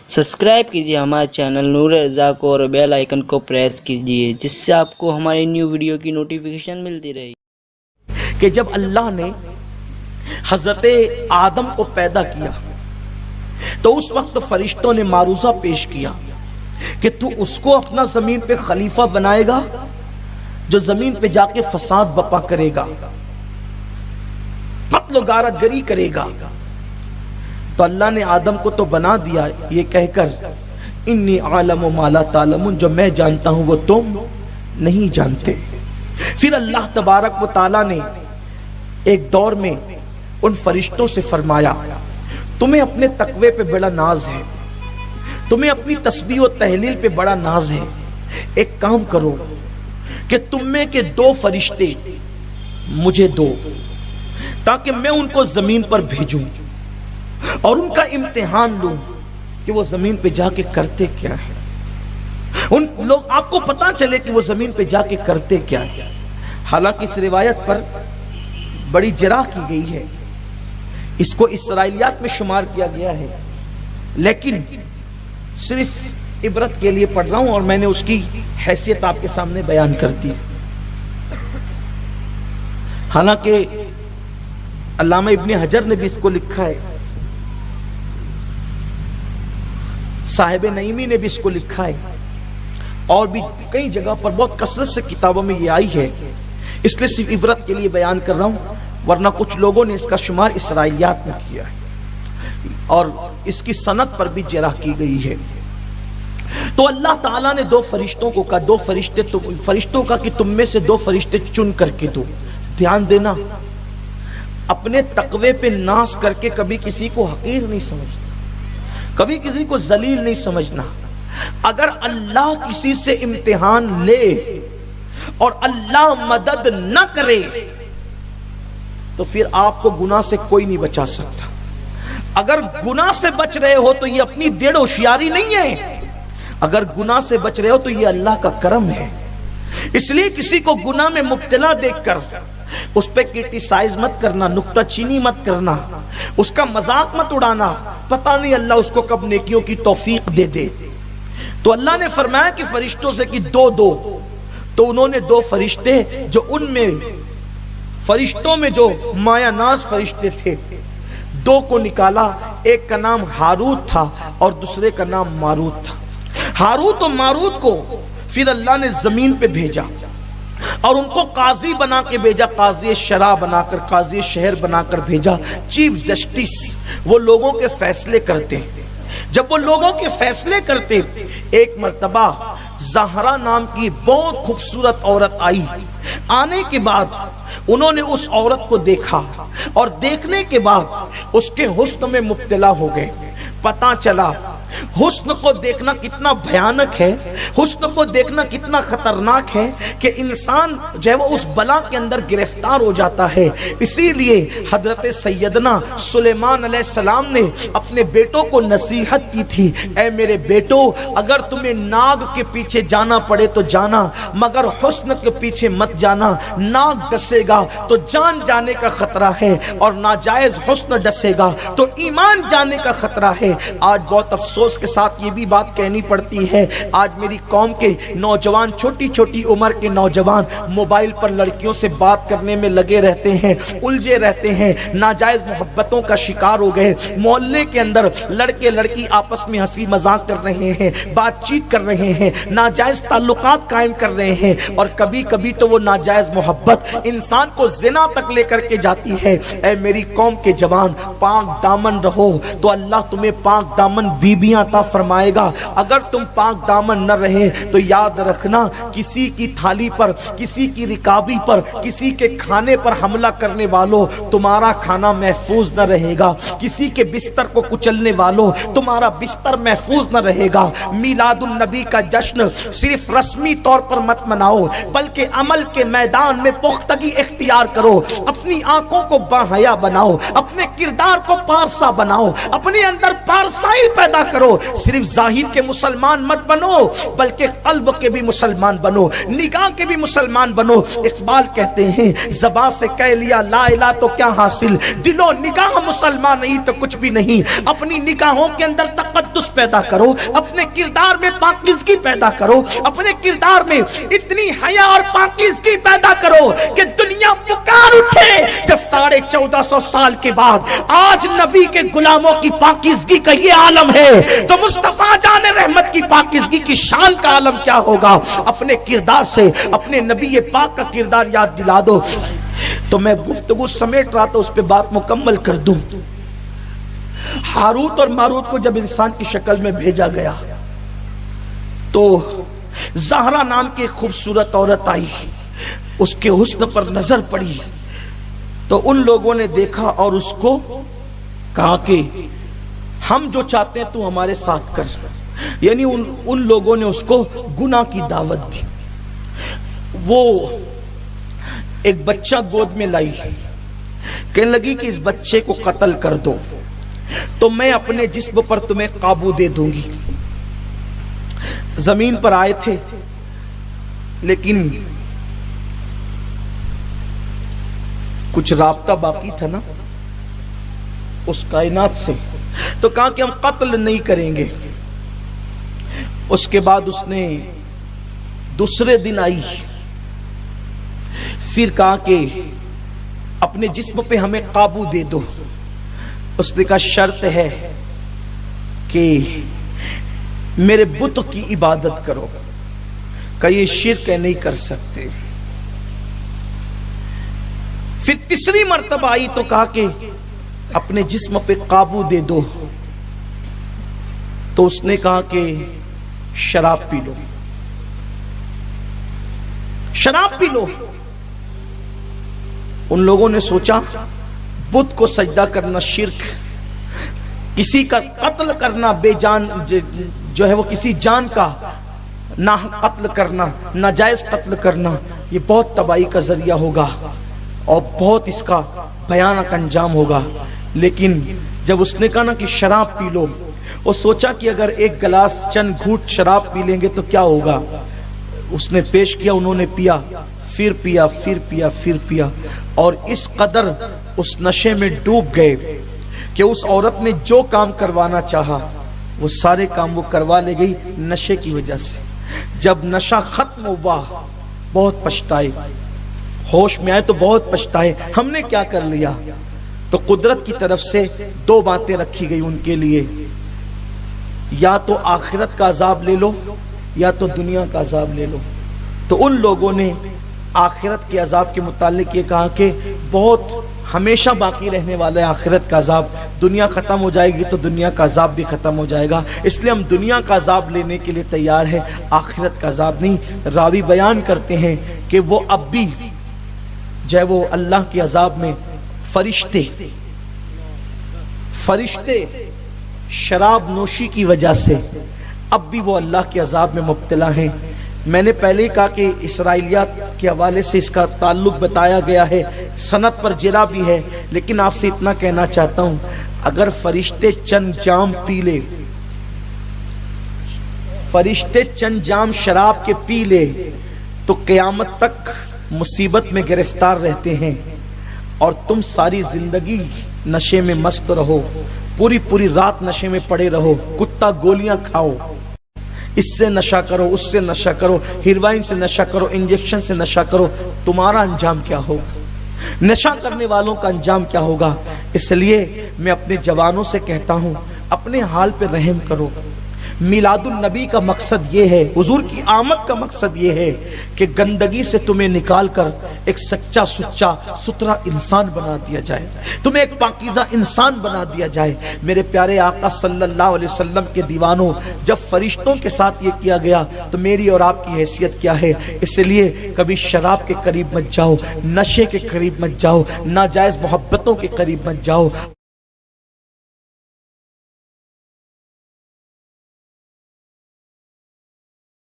Subscribe कीजिए हमारे channel नूर रज़ा को और बेल आइकन को प्रेस कीजिए जिससे आपको हमारी न्यू वीडियो की नोटिफिकेशन मिलती रहेगी। कि जब अल्लाह ने हजरत आदम को पैदा किया तो उस वक्त फरिश्तों ने मारूजा पेश किया कि तू उसको अपना जमीन पे खलीफा बनाएगा जो जमीन पे जाके फसाद बपा करेगा, कत्ल गारतगरी करेगा। तो अल्लाह ने आदम को तो बना दिया ये कहकर इन्नी आलम मा ला तालमुन, जो मैं जानता हूं वो तुम नहीं जानते। फिर अल्लाह तबारक व ताला ने एक दौर में उन फरिश्तों से फरमाया तुम्हें अपने तकवे पे बड़ा नाज है, तुम्हें अपनी तस्बीह और तहलील पे बड़ा नाज है, एक काम करो कि तुम में के 2 फरिश्ते मुझे दो ताकि मैं उनको जमीन पर भेजूं और उनका इम्तिहान लूं कि वो जमीन पे जाके करते क्या है, उन लोग आपको पता चले कि वो जमीन पे जाके करते क्या है। हालांकि इस रिवायत पर बड़ी जरा की गई है, इसको इसराइलियात में शुमार किया गया है, लेकिन सिर्फ इबरत के लिए पढ़ रहा हूं और मैंने उसकी हैसियत आपके सामने बयान कर दी। हालांकि अल्लामा इब्ने हजर ने भी इसको लिखा है, साहिब नईमी ने भी इसको लिखा है, और भी कई जगह पर बहुत कसरत से किताबों में ये आई है, इसलिए सिर्फ इबरत के लिए बयान कर रहा हूं, वरना कुछ लोगों ने इसका शुमार इसराइलियात में किया है और इसकी सनद पर भी जरा की गई है। तो अल्लाह ताला ने 2 फरिश्तों को कहा, 2 फरिश्ते तो फरिश्तों का कि तुम में से 2 फरिश्ते चुन करके दो। ध्यान देना, अपने तकवे पे नाज करके कभी किसी को हकीर नहीं समझना, कभी किसी को जलील नहीं समझना। अगर अल्लाह किसी से इम्तिहान ले और अल्लाह मदद न करे तो फिर आपको गुनाह से कोई नहीं बचा सकता। अगर गुनाह से बच रहे हो तो ये अपनी डेढ़ होशियारी नहीं है, अगर गुनाह से बच रहे हो तो ये अल्लाह का करम है। इसलिए किसी को गुनाह में मुब्तला देखकर उस पे क्रिटिसाइज मत करना, नुक्ताचीनी मत करना, उसका मजाक मत उड़ाना, पता नहीं अल्लाह उसको कब नेकियों की तौफीक दे दे। तो अल्लाह ने फरमाया कि फरिश्तों से कि 2 दो, तो उन्होंने 2 फरिश्ते जो उनमें फरिश्तों में जो मायानाज फरिश्ते थे 2 को निकाला, एक का नाम हारूत था और दूसरे का नाम मारूत था। हारूत और मारूत को फिर अल्लाह ने जमीन पे भेजा और उनको काजी बना के भेजा, काजी शरा बनाकर, काजी शहर बनाकर भेजा। चीफ जस्टिस, वो लोगों के फैसले करते। जब वो लोगों के फैसले करते, एक मर्तबा ज़हरा नाम की बहुत खूबसूरत औरत आई। आने के बाद उन्होंने उस औरत को देखा और देखने के बाद उसके हुस्न में मुब्तला हो गए। पता चला हुस्न को देखना कितना भयानक है, हुस्न को देखना कितना खतरनाक है कि इंसान जो है वो उस बला के अंदर गिरफ्तार हो जाता है। इसीलिए हजरत सैयदना सुलेमान अलैहिस्सलाम ने अपने बेटों को नसीहत की थी, ऐ मेरे बेटो, अगर तुम्हें नाग के पीछे जाना पड़े तो जाना, मगर हुस्न के पीछे मत जाना। नाग डसेगा तो जान जाने का खतरा है और नाजायज हुस्न डसेगा तो ईमान जाने का खतरा है। आज बहुत अफसोस के साथ ये भी बात कहनी पड़ती है, आज मेरी कौम के नौजवान, छोटी छोटी उम्र के नौजवान मोबाइल पर लड़कियों से बात करने में लगे रहते हैं, उलझे रहते हैं, नाजायज मोहब्बतों का शिकार हो गए। मोहल्ले के अंदर लड़के लड़की आपस में हंसी मजाक कर रहे हैं, बातचीत कर रहे हैं, नाजायज ताल्लुकात कायम कर रहे हैं और कभी कभी तो वो नाजायज मोहब्बत इंसान को जिना तक लेकर के जाती है। ऐ मेरी कौम के जवान, पाक दामन रहो तो अल्लाह तुम्हें पाक दामन बीबियां अता फरमाएगा। अगर तुम पाक दामन न रहे तो याद रखना, किसी की थाली पर, किसी की रिकाबी पर, किसी के खाने पर हमला करने वालों, तुम्हारा खाना महफूज न रहेगा। किसी के बिस्तर को कुचलने वालों, तुम्हारा बिस्तर महफूज न रहेगा। मिलादुन नबी का जश्न सिर्फ रस्मी तौर पर मत मनाओ, बल्कि अमल के मैदान में पुख्तगी इख्तियार करो। अपनी आंखों को बाहया बनाओ, अपने किरदार को पारसा बनाओ, अपने अंदर पारसाई पैदा करो, सिर्फ जाहिर के मुसलमान मत बनो बल्कि कल्ब के भी मुसलमान बनो, निगाह के भी मुसलमान बनो। इकबाल कहते हैं ज़बान से कह लिया ला इलाहा तो क्या हासिल, दिलो निगाह मुसलमान नहीं तो कुछ भी नहीं। अपनी निगाहों के अंदर तक़द्दुस पैदा करो, अपने किरदार में पाकीज़गी पैदा करो, अपने किरदार में इतनी हया और पाकीज़गी पैदा करो कि दुनिया पुकार उठे जब 1450 साल के बाद आज नबी के गुलामों की पाकीज़गी का ये आलम है तो मुस्तफा जान रहमत की पाकीज़गी की शान का आलम क्या होगा। अपने किरदार से अपने नबी पाक का किरदार याद दिला दो। तो मैं गुफ्तगू समेट रहा था, उस पे बात मुकम्मल कर दूं। हारूत और मारूत को जब इंसान की शक्ल में भेजा गया तो ज़हरा नाम की एक खूबसूरत औरत आई, उसके हुस्न पर नजर पड़ी तो उन लोगों ने देखा और उसको कहा कि हम जो चाहते हैं तू हमारे साथ कर। यानी उन लोगों ने उसको गुनाह की दावत दी। वो एक बच्चा गोद में लाई, कहने लगी कि इस बच्चे को कत्ल कर दो तो मैं अपने जिस्म पर तुम्हें काबू दे दूंगी। जमीन पर आए थे लेकिन कुछ राब्ता बाकी था ना उस कायनात से, तो कहा कि हम कत्ल नहीं करेंगे। उसके बाद उसने दूसरे दिन आई, फिर कहा कि अपने जिस्म पे हमें काबू दे दो। उसने कहा शर्त है कि मेरे बुत की इबादत करो। कहा ये शिर्क है, नहीं कर सकते। फिर तीसरी मर्तबा आई तो कहा कि अपने जिस्म पे काबू दे दो। तो उसने कहा कि शराब पी लो, शराब पी लो। उन लोगों ने सोचा बुत को सजदा करना शिर्क, किसी का कत्ल करना बेजान जो है वो किसी जान का ना कत्ल करना, नाजायज कत्ल करना, ये बहुत तबाही का जरिया होगा और बहुत इसका भयानक अंजाम होगा। लेकिन जब उसने कहा ना कि शराब पी लो, वो सोचा कि अगर एक गिलास चंद घूंट शराब पी लेंगे तो क्या होगा। उसने पेश किया, उन्होंने पिया, फिर पिया, फिर पिया, फिर पिया और इस कदर उस नशे में डूब गए कि उस औरत ने जो काम करवाना चाहा वो सारे काम वो करवा ले गई नशे की वजह से। जब नशा खत्म हुआ बहुत पछताए, होश में आए तो बहुत पछताए, हमने क्या कर लिया। तो कुदरत की तरफ से दो बातें रखी गई उनके लिए, या तो आखिरत का अजाब ले लो या तो दुनिया का अजाब ले लो। तो उन लोगों ने आखिरत के अजाब के मुतालिक ये कहा कि बहुत हमेशा बाकी रहने वाला है आखिरत का अजाब, दुनिया खत्म हो जाएगी तो दुनिया का अजाब भी खत्म हो जाएगा, इसलिए हम दुनिया का अजाब लेने के लिए तैयार है, आखिरत का अजाब नहीं। रावी बयान करते हैं कि वो अब भी जो है वो अल्लाह के अजाब में फरिश्ते शराब नोशी की वजह से अब भी वो अल्लाह के अजाब में मुब्तला हैं। मैंने पहले ही कहा कि इसराइलियात के हवाले से इसका ताल्लुक बताया गया है, सनद पर जिरा भी है, लेकिन आपसे इतना कहना चाहता हूं, अगर फरिश्ते चंद जाम पी ले, फरिश्ते चंद जाम शराब के पी ले तो क़यामत तक मुसीबत में गिरफ्तार रहते हैं और तुम सारी जिंदगी नशे में मस्त रहो, पूरी पूरी रात नशे में पड़े रहो, कुत्ता गोलियां खाओ, इससे नशा करो, उससे नशा करो, हीरोइन से नशा करो, इंजेक्शन से नशा करो, तुम्हारा अंजाम क्या होगा, नशा करने वालों का अंजाम क्या होगा। इसलिए मैं अपने जवानों से कहता हूं, अपने हाल पे रहम करो। मिलादुन नबी का मकसद ये है, हुजूर की आमद का मकसद ये है कि गंदगी से तुम्हें निकाल कर एक सच्चा सुच्चा सुथरा इंसान बना दिया जाए, तुम्हें एक पाकीज़ा इंसान बना दिया जाए। मेरे प्यारे आका सल्लल्लाहु अलैहि वसल्लम के दीवानों, जब फरिश्तों के साथ ये किया गया तो मेरी और आपकी हैसियत क्या है। इसलिए कभी शराब के करीब मत जाओ, नशे के करीब मत जाओ, नाजायज मोहब्बतों के करीब मत जाओ।